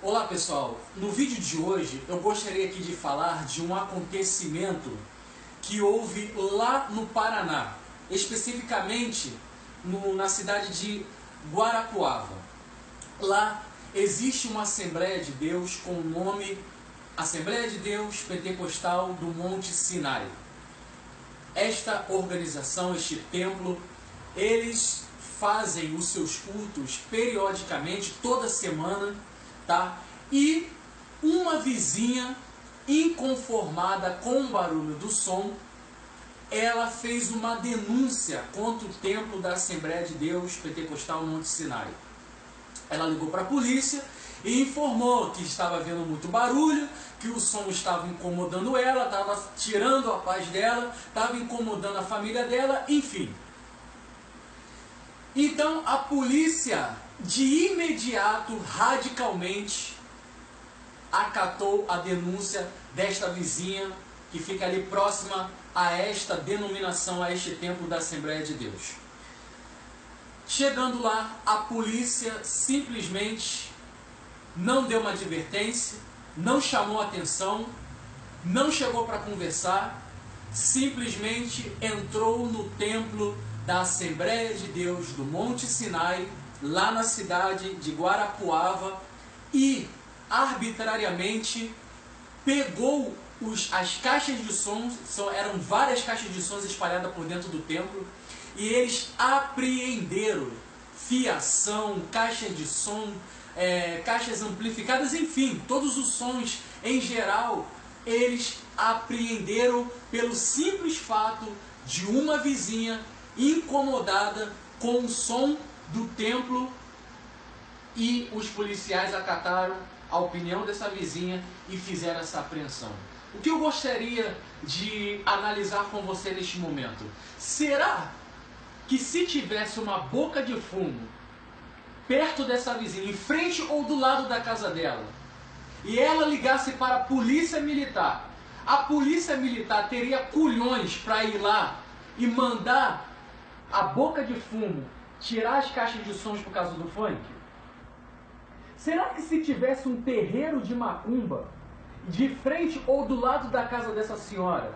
Olá pessoal, no vídeo de hoje eu gostaria aqui de falar de um acontecimento que houve lá no Paraná, especificamente na cidade de Guarapuava. Lá existe uma Assembleia de Deus com o nome Assembleia de Deus Pentecostal do Monte Sinai. Esta organização, este templo, eles fazem os seus cultos periodicamente, toda semana, tá? E uma vizinha inconformada com o barulho do som, ela fez uma denúncia contra o templo da Assembleia de Deus Pentecostal Monte Sinai. Ela ligou para a polícia e informou que estava havendo muito barulho, que o som estava incomodando ela, estava tirando a paz dela, estava incomodando a família dela, enfim. Então a polícia de imediato, radicalmente, acatou a denúncia desta vizinha que fica ali próxima a esta denominação, a este templo da Assembleia de Deus. Chegando lá, a polícia simplesmente não deu uma advertência, não chamou atenção, não chegou para conversar, simplesmente entrou no templo da Assembleia de Deus do Monte Sinai, lá na cidade de Guarapuava, e arbitrariamente pegou as caixas de som, eram várias caixas de sons espalhadas por dentro do templo, e eles apreenderam fiação, caixas de som, caixas amplificadas, enfim, todos os sons em geral, eles apreenderam pelo simples fato de uma vizinha incomodada com o som do templo, e os policiais acataram a opinião dessa vizinha e fizeram essa apreensão. O que eu gostaria de analisar com você neste momento? Será que se tivesse uma boca de fumo perto dessa vizinha, em frente ou do lado da casa dela, e ela ligasse para a polícia militar, a polícia militar teria culhões para ir lá e mandar a boca de fumo tirar as caixas de sons por causa do funk? Será que se tivesse um terreiro de macumba de frente ou do lado da casa dessa senhora,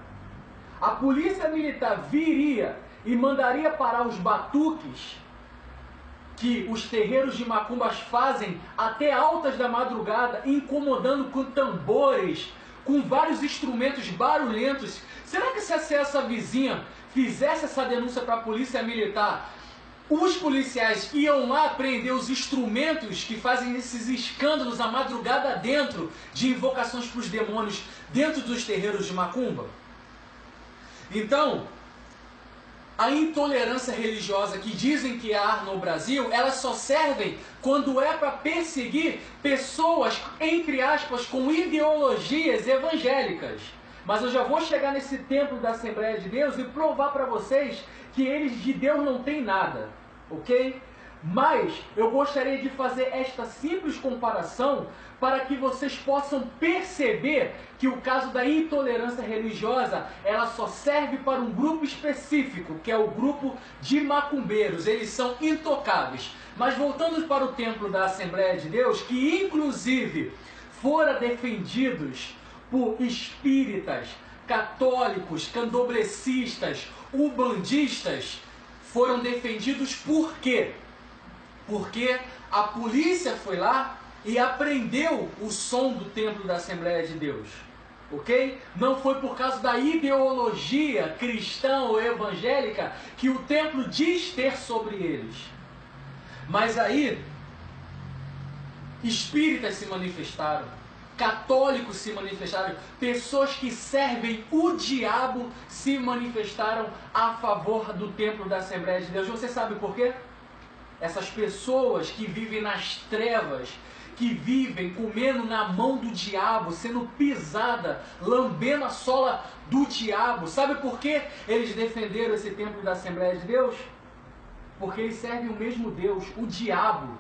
a polícia militar viria e mandaria parar os batuques que os terreiros de macumbas fazem até altas da madrugada, incomodando com tambores, com vários instrumentos barulhentos? Será que se essa vizinha fizesse essa denúncia para a polícia militar, os policiais iam lá apreender os instrumentos que fazem esses escândalos à madrugada dentro de invocações para os demônios dentro dos terreiros de macumba? Então, a intolerância religiosa que dizem que há no Brasil, elas só servem quando é para perseguir pessoas, entre aspas, com ideologias evangélicas. Mas eu já vou chegar nesse templo da Assembleia de Deus e provar para vocês que eles de Deus não têm nada, ok? Mas eu gostaria de fazer esta simples comparação para que vocês possam perceber que o caso da intolerância religiosa, ela só serve para um grupo específico, que é o grupo de macumbeiros. Eles são intocáveis. Mas voltando para o templo da Assembleia de Deus, que inclusive fora defendidos por espíritas, católicos, candomblecistas, ubandistas, foram defendidos por quê? Porque a polícia foi lá e apreendeu o som do templo da Assembleia de Deus, ok? Não foi por causa da ideologia cristã ou evangélica que o templo diz ter sobre eles. Mas aí, espíritas se manifestaram, católicos se manifestaram, pessoas que servem o diabo se manifestaram a favor do templo da Assembleia de Deus. Você sabe por quê? Essas pessoas que vivem nas trevas, que vivem comendo na mão do diabo, sendo pisada, lambendo a sola do diabo. Sabe por que eles defenderam esse templo da Assembleia de Deus? Porque eles servem o mesmo Deus, o diabo.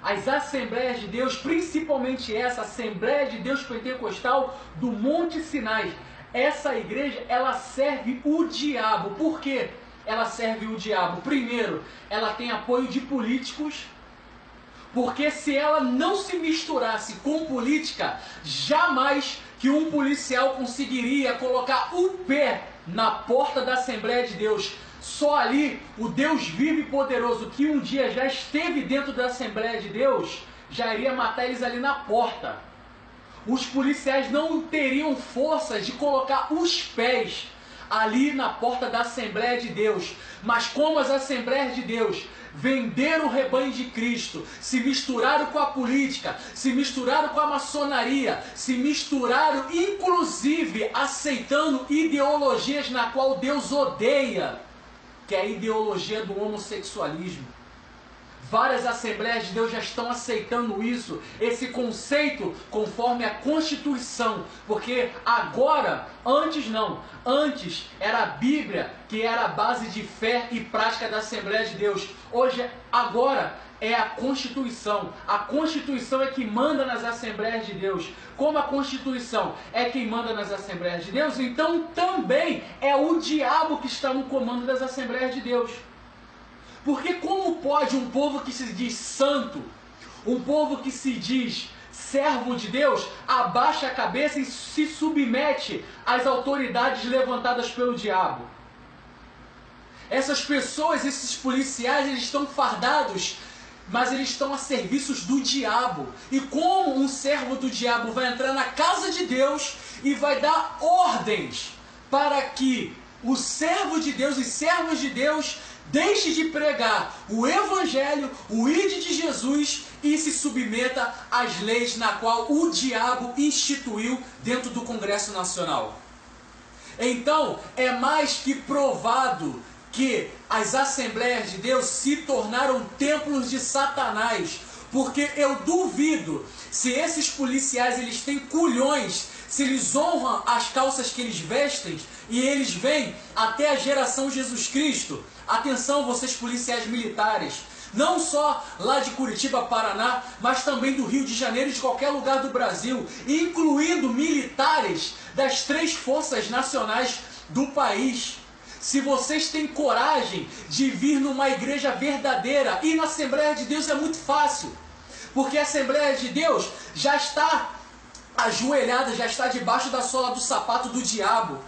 As Assembleias de Deus, principalmente essa Assembleia de Deus Pentecostal do Monte Sinai, essa igreja, ela serve o diabo. Por quê? Ela serve o diabo. Primeiro, ela tem apoio de políticos. Porque se ela não se misturasse com política, jamais que um policial conseguiria colocar o pé na porta da Assembleia de Deus. Só ali o Deus vivo e poderoso, que um dia já esteve dentro da Assembleia de Deus, já iria matar eles ali na porta. Os policiais não teriam forças de colocar os pés ali na porta da Assembleia de Deus. Mas como as Assembleias de Deus venderam o rebanho de Cristo, se misturaram com a política, se misturaram com a maçonaria, se misturaram inclusive aceitando ideologias na qual Deus odeia, que é a ideologia do homossexualismo. Várias Assembleias de Deus já estão aceitando isso, esse conceito, conforme a Constituição. Porque agora, antes não, antes era a Bíblia que era a base de fé e prática da Assembleia de Deus. Hoje, agora, é a Constituição. A Constituição é que manda nas Assembleias de Deus. Como a Constituição é quem manda nas Assembleias de Deus, então também é o diabo que está no comando das Assembleias de Deus. Porque como pode um povo que se diz santo, um povo que se diz servo de Deus, abaixa a cabeça e se submete às autoridades levantadas pelo diabo? Essas pessoas, esses policiais, eles estão fardados, mas eles estão a serviços do diabo. E como um servo do diabo vai entrar na casa de Deus e vai dar ordens para que o servo de Deus e servos de Deus deixe de pregar o Evangelho, o ID de Jesus e se submeta às leis na qual o diabo instituiu dentro do Congresso Nacional? Então, é mais que provado que as Assembleias de Deus se tornaram templos de Satanás. Porque eu duvido se esses policiais eles têm culhões, se eles honram as calças que eles vestem e eles vêm até a geração Jesus Cristo. Atenção, vocês policiais militares, não só lá de Curitiba, Paraná, mas também do Rio de Janeiro e de qualquer lugar do Brasil, incluindo militares das 3 forças nacionais do país. Se vocês têm coragem de vir numa igreja verdadeira, e na Assembleia de Deus é muito fácil, porque a Assembleia de Deus já está ajoelhada, já está debaixo da sola do sapato do diabo.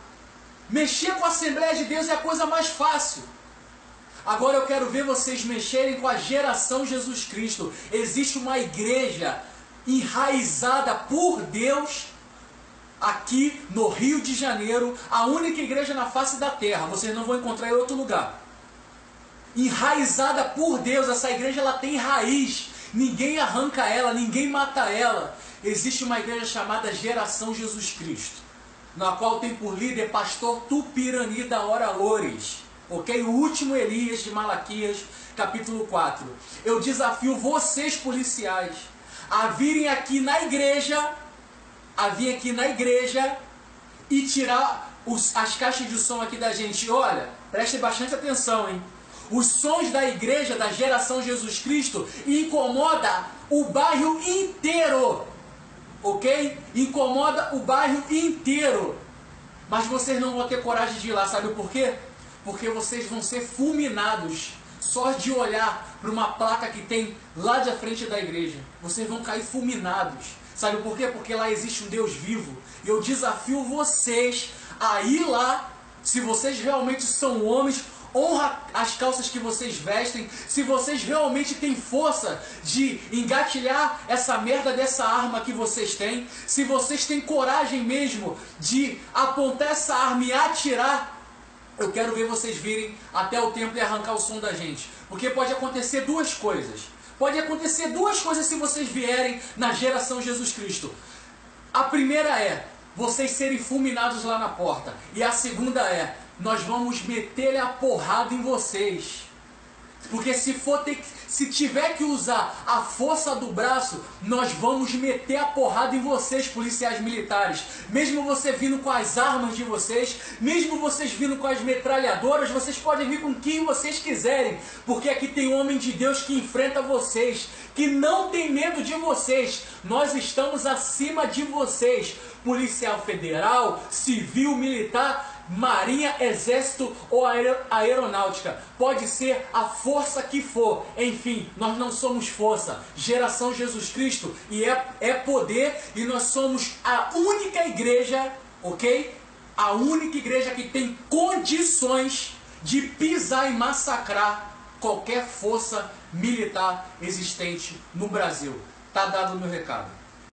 Mexer com a Assembleia de Deus é a coisa mais fácil. Agora eu quero ver vocês mexerem com a geração Jesus Cristo. Existe uma igreja enraizada por Deus aqui no Rio de Janeiro, a única igreja na face da terra. Vocês não vão encontrar em outro lugar. Enraizada por Deus, essa igreja ela tem raiz. Ninguém arranca ela, ninguém mata ela. Existe uma igreja chamada Geração Jesus Cristo, na qual tem por líder pastor Tupirani da Hora Loures. Ok? O último Elias de Malaquias, capítulo 4. Eu desafio vocês, policiais, a virem aqui na igreja, e tirar as caixas de som aqui da gente. Olha, prestem bastante atenção, hein? Os sons da igreja, da Geração Jesus Cristo, incomoda o bairro inteiro. Ok? Incomoda o bairro inteiro. Mas vocês não vão ter coragem de ir lá, sabe por quê? Porque vocês vão ser fulminados só de olhar para uma placa que tem lá da frente da igreja. Vocês vão cair fulminados. Sabe por quê? Porque lá existe um Deus vivo. E eu desafio vocês a ir lá, se vocês realmente são homens, honra as calças que vocês vestem, se vocês realmente têm força de engatilhar essa merda dessa arma que vocês têm, se vocês têm coragem mesmo de apontar essa arma e atirar. Eu quero ver vocês virem até o templo e arrancar o som da gente. Porque pode acontecer duas coisas. Pode acontecer duas coisas se vocês vierem na Geração Jesus Cristo. A primeira é vocês serem fulminados lá na porta. E a segunda é, nós vamos meter-lhe a porrada em vocês. Porque se tiver que usar a força do braço, nós vamos meter a porrada em vocês, policiais militares. Mesmo você vindo com as armas de vocês, mesmo vocês vindo com as metralhadoras, vocês podem vir com quem vocês quiserem. Porque aqui tem um homem de Deus que enfrenta vocês, que não tem medo de vocês. Nós estamos acima de vocês. Policial federal, civil, militar, marinha, exército ou aeronáutica. Pode ser a força que for. Enfim, nós não somos força. Geração Jesus Cristo e é poder, e nós somos a única igreja, ok? A única igreja que tem condições de pisar e massacrar qualquer força militar existente no Brasil. Tá dado o meu recado.